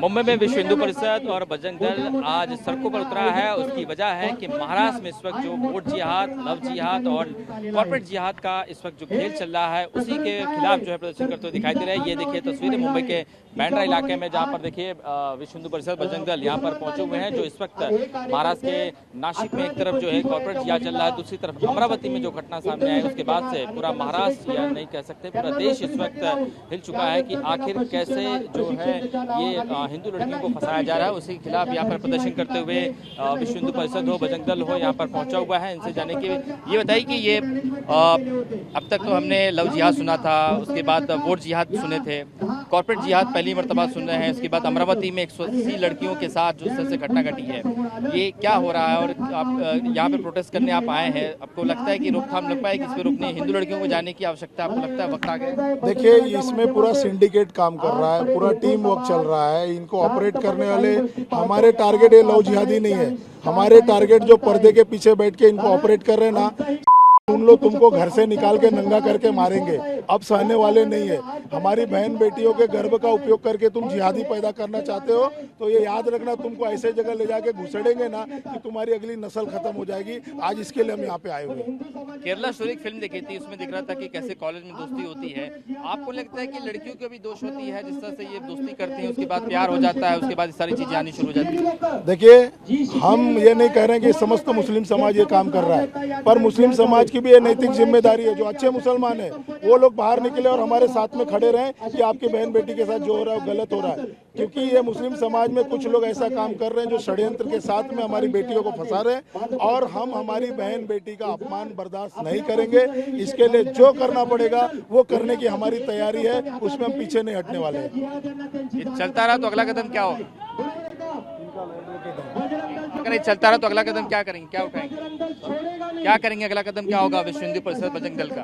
मुंबई में विश्व हिंदू परिषद और बजरंग दल आज सड़कों पर उतरा है। उसकी वजह है कि महाराष्ट्र में इस वक्त जो वोट जिहाद, लव जिहाद और कॉर्पोरेट जिहाद का इस वक्त जो खेल चल रहा है, उसी के खिलाफ जो है प्रदर्शन करते हुए दिखाई दे रहे हैं। ये देखिए तस्वीरें मुंबई के बैंड्रा इलाके में, जहाँ पर देखिए विश्व हिंदू परिषद बजरंग दल यहाँ पर पहुंचे हुए हैं। जो इस वक्त महाराष्ट्र के नासिक में एक तरफ जो है कॉर्पोरेट जिहाद चल रहा है, दूसरी तरफ अमरावती में जो घटना सामने आई, उसके बाद से पूरा महाराष्ट्र या नहीं कह सकते पूरा देश इस वक्त हिल चुका है कि आखिर कैसे जो है ये हिंदू लड़कियों को फंसाया जा रहा है। उसी के खिलाफ यहाँ पर प्रदर्शन करते हुए विश्व हिंदू परिषद हो, बजरंग दल हो, यहाँ पर पहुंचा हुआ है। इनसे जाने के ये बताइए कि ये अब तक तो हमने लव जिहाद सुना था, उसके बाद वोट जिहाद सुने थे, कॉर्पोरेट जिहाद पहली मर्तबा सुन रहे हैं। उसके बाद अमरावती में 180 लड़कियों के साथ जो इस तरह से घटना घटी है, ये क्या हो रहा है? और आप यहाँ पे प्रोटेस्ट करने आप आए हैं, आपको लगता है कि रोकथाम लग पाएगी इस पर रोकने? हिंदू लड़कियों को जाने की आवश्यकता आपको लगता है वक्त आ गया? देखिए, इसमें पूरा सिंडिकेट काम कर रहा है, पूरा टीम वर्क चल रहा है। इनको ऑपरेट करने वाले हमारे टारगेट ये लव जिहादी नहीं है। हमारे टारगेट जो पर्दे के पीछे बैठ के इनको ऑपरेट कर रहे हैं ना, उन लोग तुमको घर से निकाल के नंगा करके मारेंगे। अब सहने वाले नहीं है। हमारी बहन बेटियों के गर्भ का उपयोग करके तुम जिहादी पैदा करना चाहते हो तो ये याद रखना, तुमको ऐसे जगह ले जाके घुसेड़ेंगे ना कि तुम्हारी अगली नस्ल खत्म हो जाएगी। आज इसके लिए हम यहाँ पे आए हुए हैं। केरला स्टोरी फिल्म देखी थी, उसमें दिख रहा था कि कैसे कॉलेज में दोस्ती होती है। आपको लगता है कि लड़कियों की भी दोष होती है जिस तरह से ये दोस्ती करती है, उसके बाद प्यार हो जाता है, उसके बाद सारी चीजें आनी शुरू हो जाती है? देखिए, हम ये नहीं कह रहे हैं कि समस्त मुस्लिम समाज ये काम कर रहा है, पर मुस्लिम समाज की भी ये नैतिक जिम्मेदारी है। जो अच्छे मुसलमान है वो लोग बाहर निकले और हमारे साथ में खड़े रहें कि आपकी बहन बेटी के साथ जो हो रहा है वो गलत हो रहा है। क्योंकि ये मुस्लिम समाज में कुछ लोग ऐसा काम कर रहे हैं जो षड्यंत्र के साथ में हमारी बेटियों को फंसा रहे हैं, और हम हमारी बहन बेटी का अपमान बर्दाश्त नहीं करेंगे। इसके लिए जो करना पड़ेगा वो करने की हमारी तैयारी है, उसमें हम पीछे नहीं हटने वाले हैं। चलता रहा तो अगला कदम क्या होगा? अगर ये चलता रहा तो अगला कदम क्या करेंगे, क्या उठाएंगे, क्या करेंगे? अगला कदम क्या होगा विश्व हिंदू परिषद बजरंग दल का?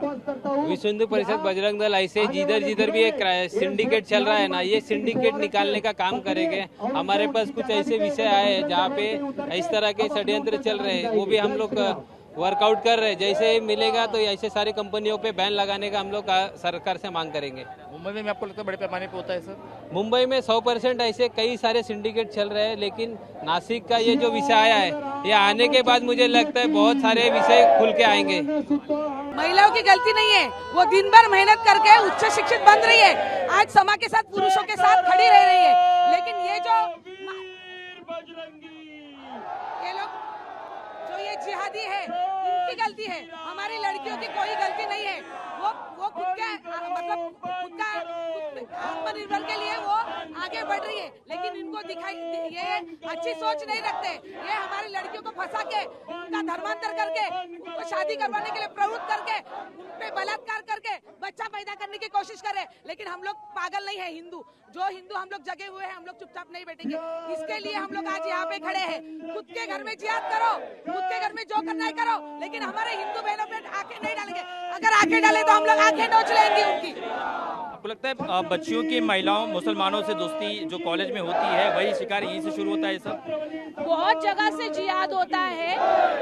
विश्व हिंदू परिषद बजरंग दल ऐसे जिधर जिधर भी एक सिंडिकेट चल रहा है ना, ये सिंडिकेट निकालने का काम करेंगे। हमारे पास कुछ ऐसे विषय आए हैं जहाँ पे इस तरह के षड्यंत्र चल रहे हैं, वो भी हम लोग वर्कआउट कर रहे हैं। जैसे मिलेगा तो ऐसे सारी कंपनियों पे बैन लगाने का हम लोग सरकार से मांग करेंगे। मुंबई में आपको लगता है बड़े पैमाने पे होता है सर? मुंबई में 100% ऐसे कई सारे सिंडिकेट चल रहे हैं, लेकिन नासिक का ये जो विषय आया है, ये आने के बाद मुझे लगता है बहुत सारे विषय खुल के आएंगे। महिलाओं की गलती नहीं है, वो दिन भर मेहनत करके उच्च शिक्षित बन रही है, आज समाज के साथ पुरुषों के साथ खड़ी रह रही है। लेकिन ये जो ये जिहादी है, इनकी गलती है, हमारी लड़कियों की कोई गलती नहीं है। वो खुद के मतलब खुद का आत्मनिर्भर के लिए वो आगे बढ़ रही है, लेकिन इनको दिखाई ये अच्छी सोच नहीं रखते। ये हमारी लड़कियों को फंसा के उनका धर्मांतर करके उनको शादी करवाने के लिए प्रवृत्त करके उन पे बलात्कार करके बच्चा पैदा करने की कोशिश करे। लेकिन हम लोग पागल नहीं है। हिंदू हम लोग जगे हुए हैं, हम लोग चुपचाप नहीं बैठेंगे। इसके लिए हम लोग आज यहाँ पे खड़े हैं। खुद के घर में जिहाद करो, खुद के घर में जो करना है करो, लेकिन हमारे हिंदू बहनों पे आंखें नहीं डालेंगे। अगर आंखें डाले तो हम लोग आंखें नोच लेंगे उनकी। आपको लगता है बच्चियों की, महिलाओं, मुसलमानों से दोस्ती जो कॉलेज में होती है, वही शिकार यहीं से शुरू होता है? सब बहुत जगह से जिहाद होता है।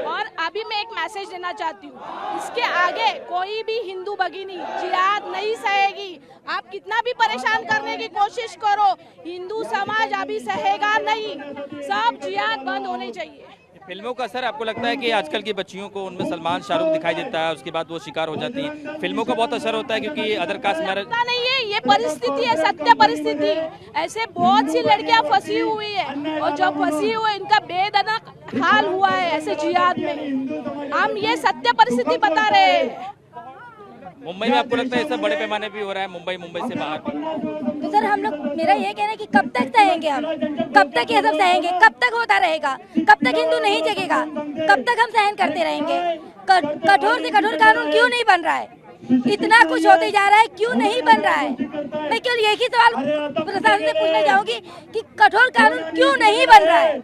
और अभी मैं एक मैसेज देना चाहती हूँ, इसके आगे कोई भी हिंदू भगिनी जिहाद नहीं सहेगी। आप कितना भी परेशान करने की कोशिश करो, हिंदू समाज अभी सहेगा नहीं। सब जिहाद बंद होने चाहिए। फिल्मों का असर आपको लगता है कि आजकल की बच्चियों को उनमें सलमान, शाहरुख दिखाई देता है, उसके बाद वो शिकार हो जाती हैं? फिल्मों का बहुत असर होता है क्योंकि अदर कास्ट मैरिज नहीं है, ये परिस्थिति है, सत्य परिस्थिति। ऐसे बहुत सी लड़कियां फंसी हुई है, और जो फंसी हुई इनका बेदना हाल हुआ है ऐसे जिहाद में। हम ये सत्य परिस्थिति बता रहे हैं। मुंबई में आपको लगता है सब बड़े पैमाने पे हो रहा है? मुंबई से बाहर तो सर हम लोग, मेरा ये कहना है कि कब तक सहेंगे हम, कब तक ये सब सहेंगे, कब तक होता रहेगा, कब तक हिंदू नहीं जगेगा, कब तक हम सहन करते रहेंगे? कठोर से कठोर कानून क्यों नहीं बन रहा है? इतना कुछ होते जा रहा है, क्यों नहीं बन रहा है? मैं केवल एक ही सवाल प्रशासन से पूछना चाहूंगी कि कठोर कानून क्यों नहीं बन रहा है?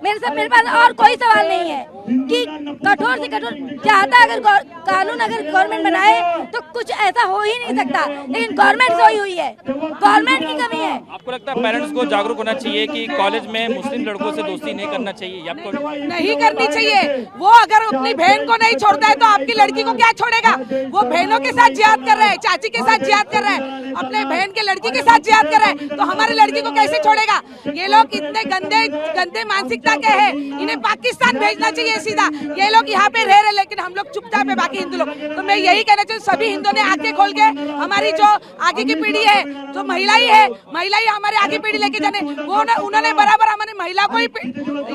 मेरे पास और कोई सवाल नहीं है कि कठोर से कठोर चाहता अगर कानून अगर गवर्नमेंट बनाए तो कुछ ऐसा हो ही नहीं सकता, लेकिन गवर्नमेंट सोई हुई है, गवर्नमेंट की कमी है। आपको लगता है पेरेंट्स को जागरूक होना चाहिए कि कॉलेज में मुस्लिम लड़कों से दोस्ती नहीं करना चाहिए? आपको नहीं करनी चाहिए। वो अगर अपनी बहन को नहीं छोड़ता है तो आपकी लड़की को क्या छोड़ेगा? वो बहनों के साथ जिहाद कर रहा है, चाची के साथ जिहाद कर रहा है, अपने बहन के लड़की के साथ जिहाद कर रहा है, तो हमारी लड़की को कैसे छोड़ेगा? ये लोग इतने गंदे मानसिकता के हैं, इन्हें पाकिस्तान भेजना चाहिए सीधा। ये लोग यहाँ पे रह रहे लेकिन हम लोग चुपचाप है, बाकी हिंदू लोग। तो मैं यही कहना चाहूँ सभी हिंदुओं ने आंखें खोल के हमारी जो आगे की पीढ़ी है, जो महिला ही हमारे आगे पीढ़ी लेके जाने, वो उन्होंने बराबर हमारी महिला को ही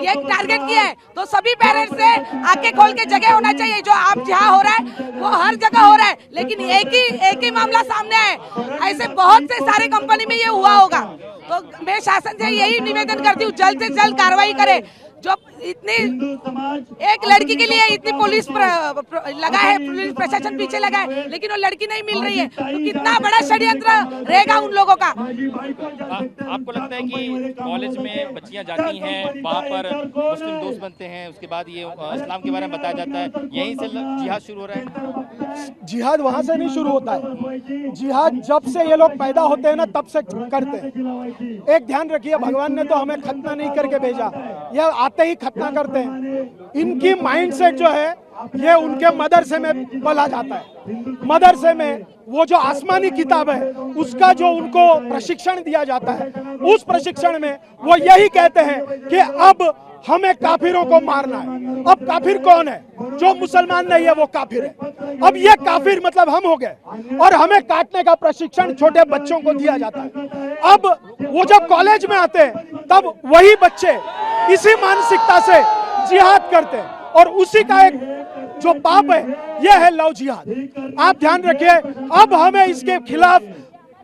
ये टारगेट किया है। तो सभी पेरेंट्स से आंखें खोल के जगह होना चाहिए। जो आप जहाँ हो रहा है वो हर जगह हो रहा है, लेकिन एक ही मामला सामने है। ऐसे बहुत से सारे कंपनी में ये हुआ होगा। तो मैं शासन से यही निवेदन करती हूँ जल्द से जल्द कार्रवाई करे। जो इतनी एक लड़की के लिए इतनी पुलिस लगा है, पुलिस प्रशासन पीछे लगा है, लेकिन वो लड़की नहीं मिल रही है, तो कितना बड़ा षड्यंत्र रहेगा उन लोगों का। आपको लगता है कि कॉलेज में बच्चियां जाती हैं, वहाँ पर मुस्लिम दोस्त बनते हैं, उसके बाद ये इस्लाम के बारे में बताया जाता है, यहीं से जिहाद शुरू हो रहा है? जिहाद वहाँ से नहीं शुरू होता है। जिहाद जब से ये लोग पैदा होते हैं ना तब से करते हैं। एक ध्यान रखिए, भगवान ने तो हमें खतना नहीं करके भेजा, यह आते ही खतना करते हैं। इनकी माइंडसेट जो है ये उनके मदरसे में बोला जाता है। मदरसे में वो जो आसमानी किताब है उसका जो उनको प्रशिक्षण दिया जाता है, उस प्रशिक्षण में वो यही कहते हैं कि अब हमें काफिरों को मारना है। अब काफिर कौन है? जो मुसलमान नहीं है वो काफिर है। अब ये काफिर मतलब हम हो गए और हमें काटने का प्रशिक्षण छोटे बच्चों को दिया जाता है। अब वो जब कॉलेज में आते हैं तब वही बच्चे इसी मानसिकता से जिहाद करते हैं और उसी का एक जो पाप है यह है लव जिहाद। आप ध्यान रखिए, अब हमें इसके खिलाफ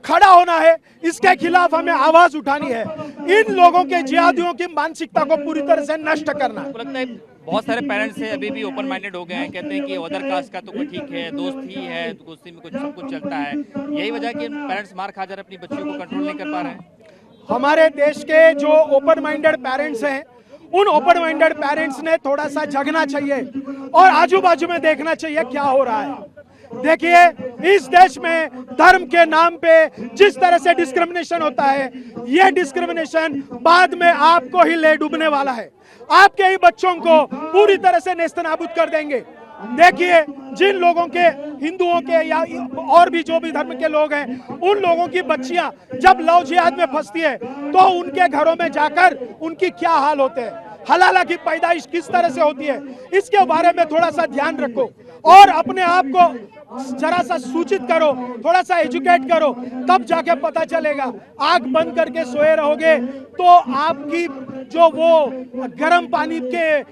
खड़ा होना है, इसके खिलाफ हमें आवाज उठानी है। इन लोगों के जिहादियों की मानसिकता को पूरी तरह से नष्ट करना है। लगता है बहुत सारे पेरेंट्स हैं अभी भी ओपन माइंडेड हो गए हैं, कहते हैं कि अदर कास्ट का तो कोई ठीक है, दोस्त ही है, दोस्ती में कुछ सब कुछ चलता है। यही वजह कि पेरेंट्स मार खा जा रहे, अपनी बच्चियों को कंट्रोल नहीं कर पा रहे हैं। हमारे देश के जो ओपन माइंडेड पेरेंट्स हैं, उन ओपन माइंडेड पेरेंट्स ने थोड़ा सा जगना चाहिए और आजू बाजू में देखना चाहिए क्या हो रहा है। देखिए, इस देश में धर्म के नाम पे जिस तरह से डिस्क्रिमिनेशन होता है, यह डिस्क्रिमिनेशन बाद में आपको ही ले डूबने वाला है। आपके ही बच्चों को पूरी तरह से नेस्तनाबूद कर देंगे। देखिए, जिन लोगों के, हिंदुओं के या और भी जो भी धर्म के लोग हैं, उन लोगों की बच्चियां जब लव जिहाद में फंसती है तो उनके घरों में जाकर उनकी क्या हाल होते हैं, हलाला की पैदाइश किस तरह से होती है, इसके बारे में थोड़ा सा ध्यान रखो और अपने आप को जरा सा सूचित करो, थोड़ा सा एजुकेट करो, तब जाके पता चलेगा। आंख बंद करके सोए रहोगे तो आपकी जो वो गर्म पानी के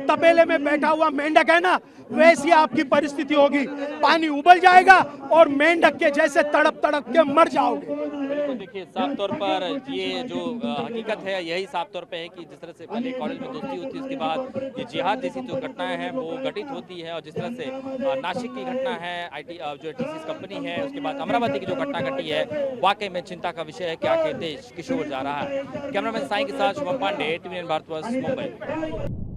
तपेले में बैठा हुआ मेंढक है ना, वैसी आपकी परिस्थिति होगी। पानी उबल जाएगा और मेंढक के जैसे तड़प तड़प के मर जाओगे। बिल्कुल, देखिए साफ तौर पर ये जो हकीकत है यही साफ तौर पे है कि जिस तरह से पहले कॉलेज में दोस्ती होती है, उसके बाद ये जिहाद जैसी जो घटनाएं हैं वो घटित होती है, और जिस तरह से नासिक की घटना है, IT जो TCS कंपनी है, उसके बाद अमरावती की जो घटना घटी है, वाकई में चिंता का विषय है कि आखिर देश किस ओर जा रहा है। कैमरामैन साईं के साथ शुभम पांडे, TVN भारतवर्ष, मुंबई।